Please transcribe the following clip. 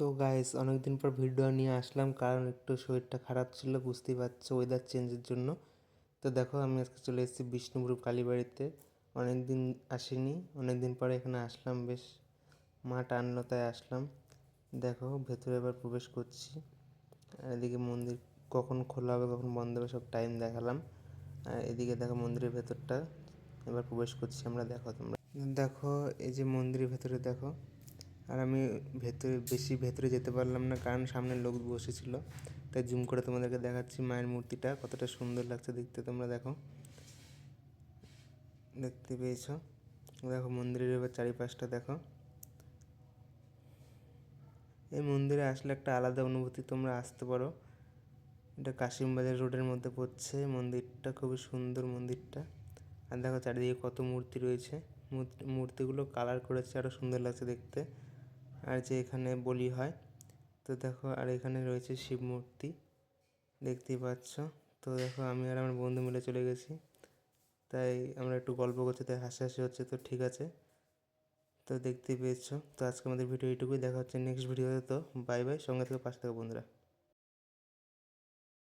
তো গাইস অনেকদিন পর ভিডিও নিয়ে আসলাম, কারণ একটু শরীরটা খারাপ ছিল, বুঝতেই পারছো ওয়েদার চেঞ্জের জন্য। তো দেখো আমি আজকে চলে এসেছি বিষ্ণুপুর কালীবাড়িতে। অনেকদিন আসিনি, অনেকদিন পরে এখানে আসলাম, বেশ মা টানলো তাই আসলাম। দেখো ভেতরে এবার প্রবেশ করছি। আর এদিকে মন্দির কখন খোলা হবে কখন বন্ধ হবে সব টাইম দেখালাম। আর এদিকে দেখো মন্দিরের ভেতরটা, এবার প্রবেশ করছি আমরা। দেখো তোমরা দেখো এই যে মন্দিরের ভেতরে দেখো। আর আমি বেশি ভেতরে যেতে পারলাম না, কারণ সামনে লোক বসেছিল, তাই জুম করে তোমাদেরকে দেখাচ্ছি মায়ের মূর্তিটা কতটা সুন্দর লাগছে দেখতে। তোমরা দেখো, দেখতে পেয়েছো? দেখো মন্দিরের এবার চারিপাশটা দেখো। এই মন্দিরে আসলে একটা আলাদা অনুভূতি, তোমরা আসতে পারো। এটা কাশিমবাজার রোডের মধ্যে পড়ছে মন্দিরটা, খুবই সুন্দর মন্দিরটা। আর দেখো চারিদিকে কত মূর্তি রয়েছে, মূর্তিগুলো কালার করেছে, আরও সুন্দর লাগছে দেখতে। আর যে এখানে বলি হয়, তো দেখো আর এখানে রয়েছে শিব মূর্তি, দেখতেই পাচ্ছ। তো দেখো আমি আর আমার বন্ধু মিলে চলে গেছি, তাই আমরা একটু গল্প করছি, তাই হাসাহাসি হচ্ছে। তো ঠিক আছে, তো দেখতেই পেয়েছো। তো আজকে আমাদের ভিডিও এইটুকুই, দেখা হচ্ছে নেক্সট ভিডিওতে। তো বাই বাই, সঙ্গে থেকে পাশে থাকো বন্ধুরা।